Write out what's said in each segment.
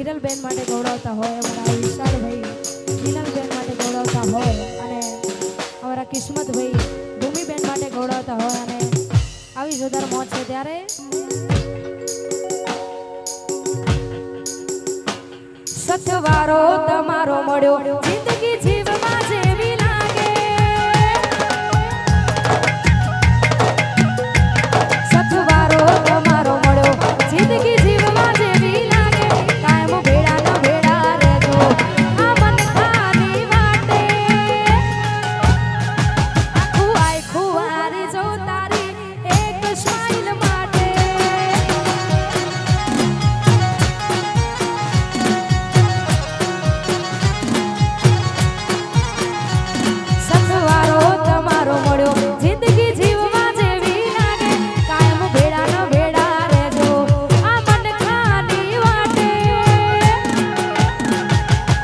હિરલબેન માટે ગૌરવતા હોય, અમારા વિશાલભાઈ હિરલબેન માટે ગૌરવતા હોય, અને અમારા કિસ્મતભાઈ ભૂમિબેન માટે ગૌરવતા હોય, અને આવી જોરદાર મોજ છે ત્યારે સથવારો તમારો મળ્યો જિંદગી જીવવા જેવી લાગે, સથવારો તમારો મળ્યો જિંદગી જીવવા જેવી લાગે, કાયમ ભેડા ન ભેડા રહેજો આ મન ખાલી વાટે, આખું આખું હારી જો તારી એક સ્માઈલ માટે, સથવારો તમારો મળ્યો જિંદગી જીવવા જેવી લાગે, કાયમ ભેડા ન ભેડા રહેજો આ મન ખાલી વાટે,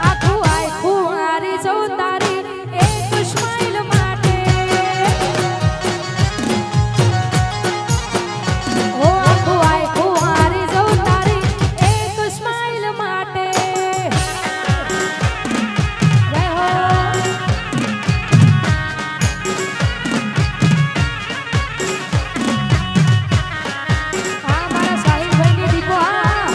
આખું આખું હારી જો તારી એક સ્માઈલ માટે, ઓ આખું આખું હારી જો તારી એક સ્માઈલ માટે, જય હો. હા મારા સાહિલભાઈની દીપો હા.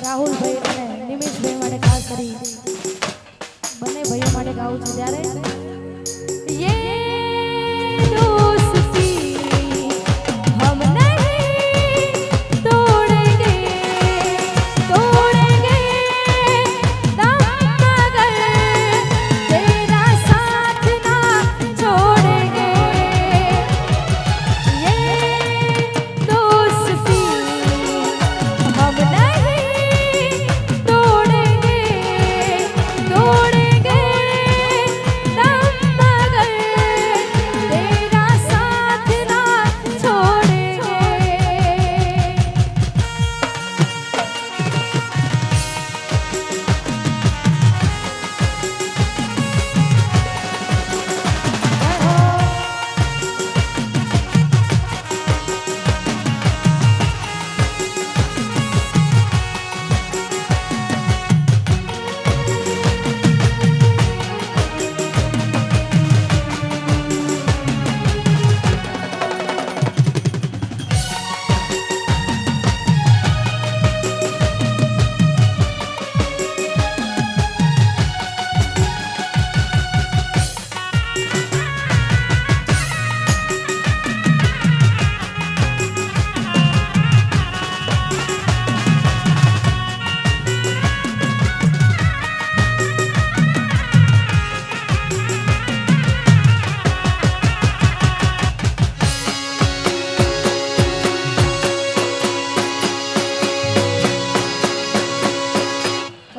રાહુલભાઈ અને નિમેશભાઈ માટે ખાસ કરી બંને ભાઈઓ માટે ગાવું છું ત્યારે યે દોસ્તી હમ નહીં તોડેંગે તોડેંગે દમ મગર તેરા સાથ ના છોડેંગે, યે દોસ્તી हम नहीं तोड़ेंगे तोड़ेंगे दम मगर तेरा साथ ना छोड़ेंगे,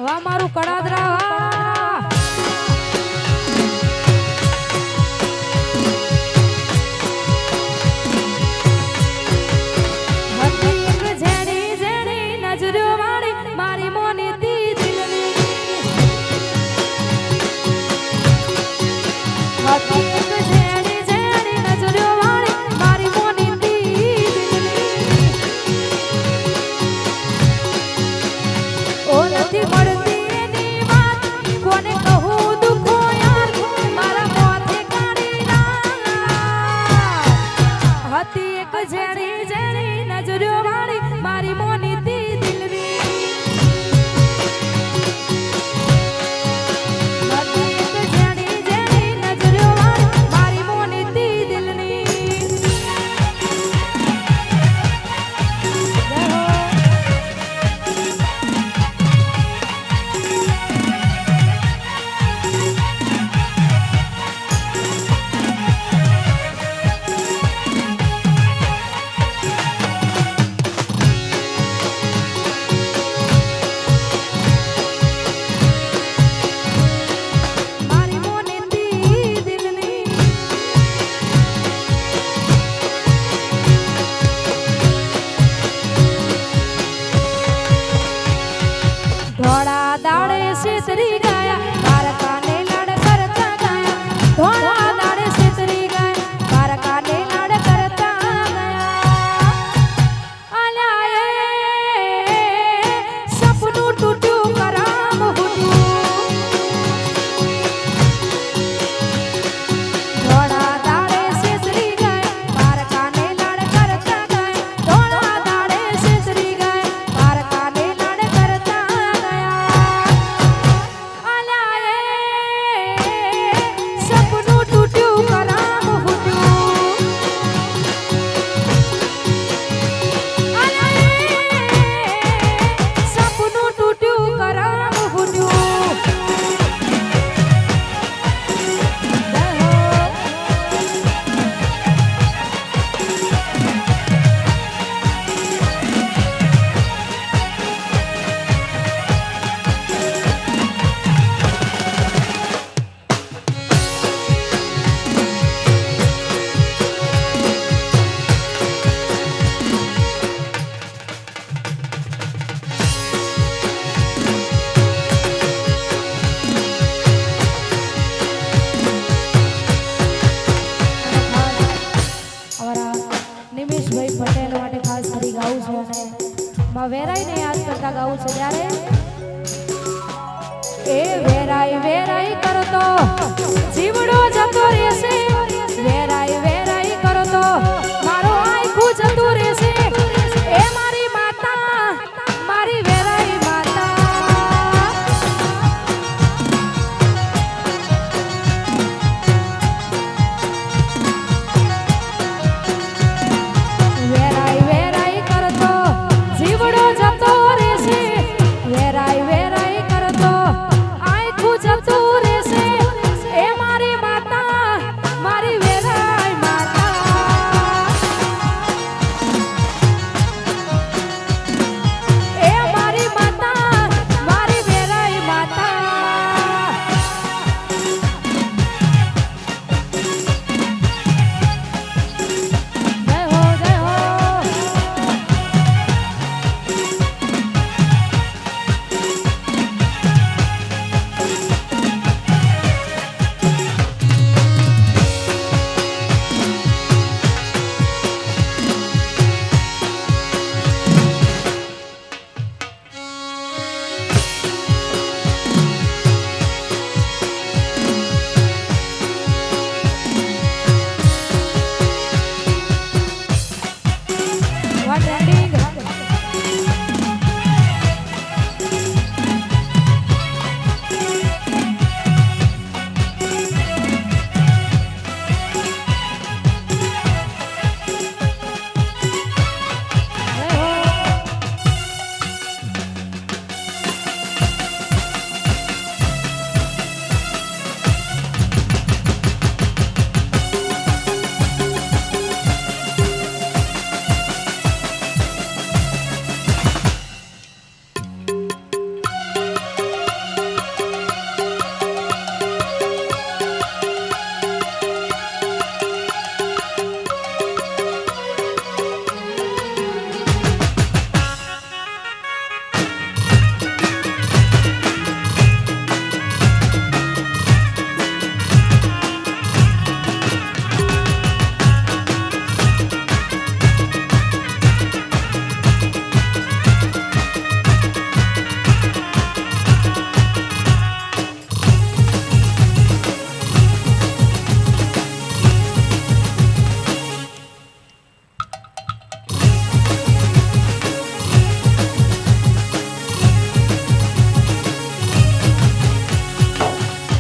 વાહ મારું કડાદરા વાહ. હતી એક ઝેરી ઝેરી નજરો વાળી મારી મોનીતી દિલની, હતી એક ઝેરી ઝેરી નજરો વાળી મારી મોનીતી દિલની, ઓ નથી મળતી એની વાત કોને કહું દુખો યાર મારા મોથે કાઢી ના, હતી એક ઝેરી ઝેરી નજરો વાળી મારી મોનીતી દિલની, હતી એક ઝેરી ઝેરી નજરો વાળી વેરાઈને યાદ કરતા ગાવું છે ત્યારે એ વેરાઈ વેરાઈ કરતો જીવડો જતો રહેશે વેરાઈ વેરાઈ કરતો મારો આખું જતું રહેશે એ મારી માતા મારી વેરાઈ માતા વેરાઈ વેરાઈ કરતો જીવડો જતો રહેશે વેરાઈ વેરાઈ કરતો આખું જતું રહેશે એ મારી માતા મારી વેરાઈ માતા એ મારી માતા મારી વેરાઈ માતા જય હો જય હો What trending?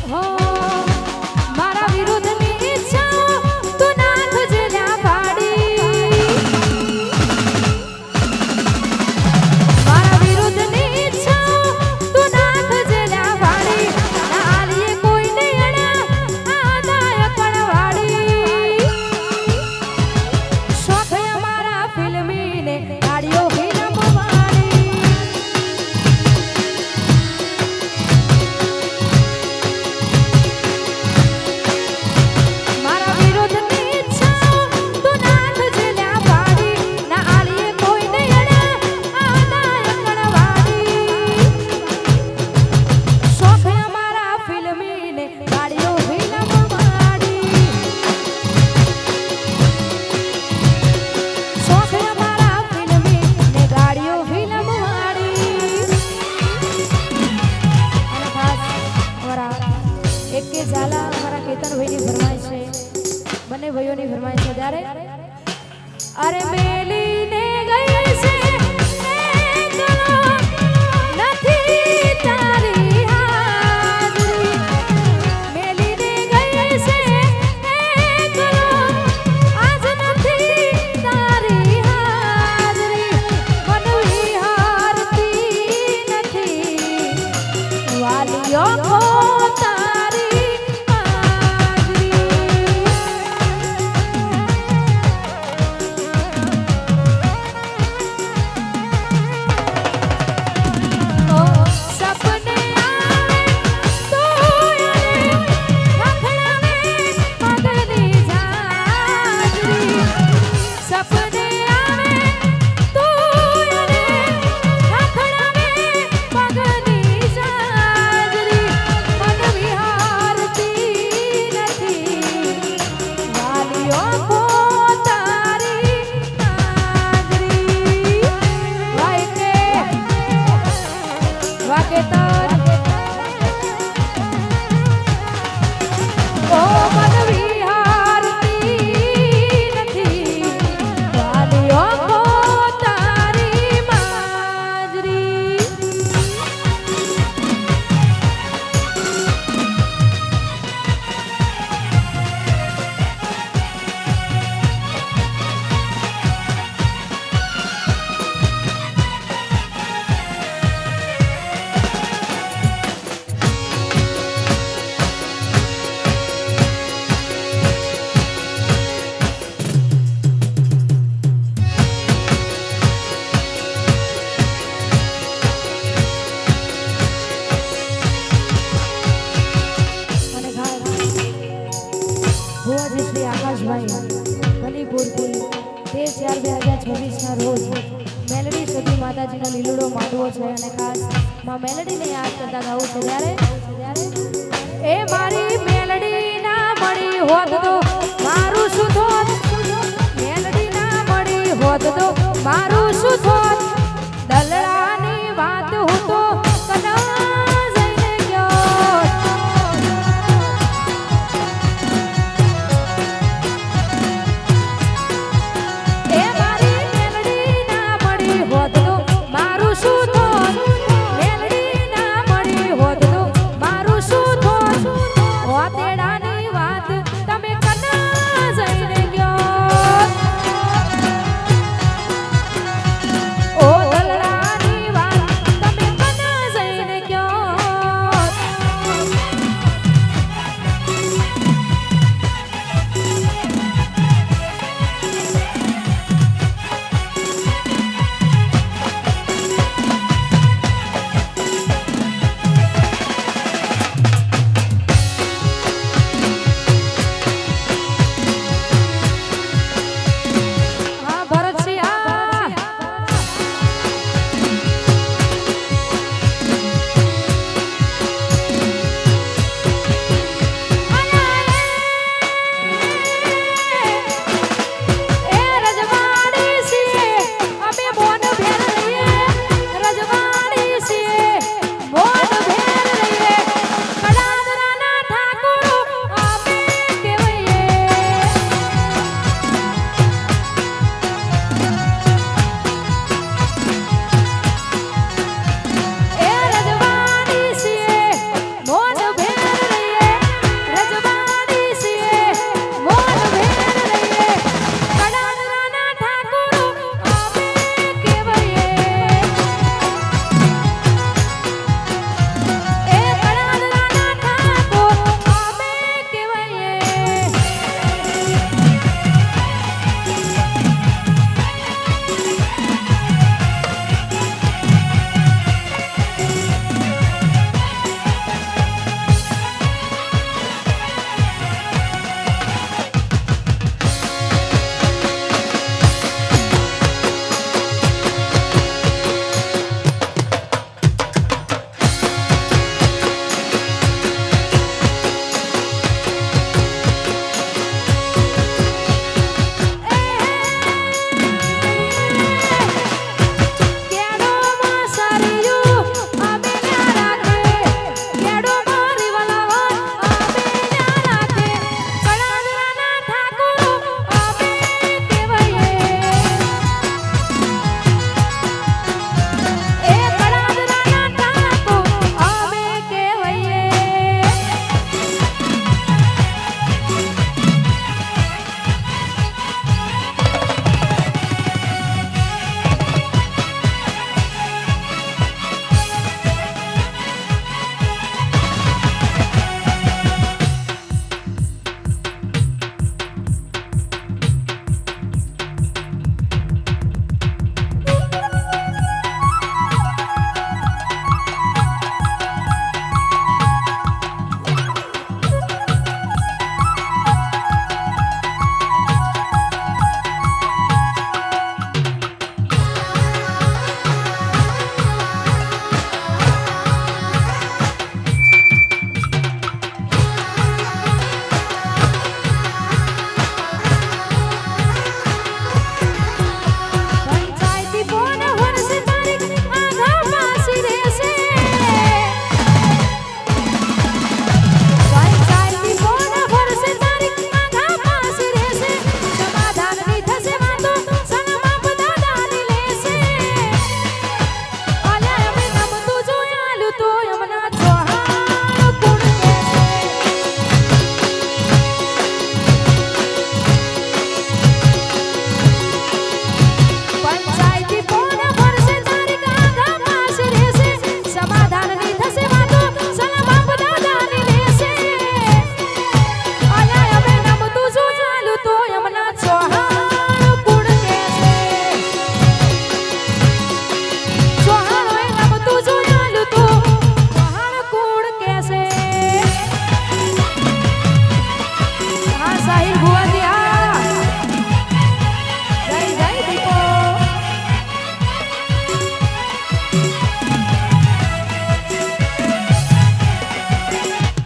હો મારા વિરુદ્ધની ઈચ્છા તું નાખજે લ્યા પાડી મારા વિરુદ્ધની ઈચ્છા તું નાખજે લ્યા પાડી ના આલીએ કોઈને એણા આદાય કણવાડી શોખ અમારા ફિલ્મીને ગાડીઓ ફિલ્મ વાળી મારા વિરુદ્ધની ઈચ્છા તું નાખજે લ્યા પાડી ના આલીએ કોઈને એણા આદાય કણવાડી શોખ અમારા ફિલ્મીને ગાડીઓ ફિલ્મ વાળી શોખ અમારા ફિલ્મીને ગાડીઓ ફિલ્મ વાળી અને ખાસ અમારા એક કે ઝાલા અમારા કેતનભાઈની ફરમાઈશ છે બંને ભાઈઓની ફરમાઈશ છે ત્યારે અરે મેલીને ગઈ છે એકલો નથી તારી હાજરી મેલીને ગઈ છે એકલો આજ નથી તારી હાજરી મન વિહારતી નથી વાલીઓ કો તારી હાજરી ભાઈ આકાશભાઈ કલીપુરથી 13/4/2026 રોજ મેલડી સતી માતાજીનો લીલુડો માંડવો છે અને ખાસ માં મેલડીને યાદ કરતા ગાવું છે ત્યારે એ મારી મેલડી ના મળી હોત તો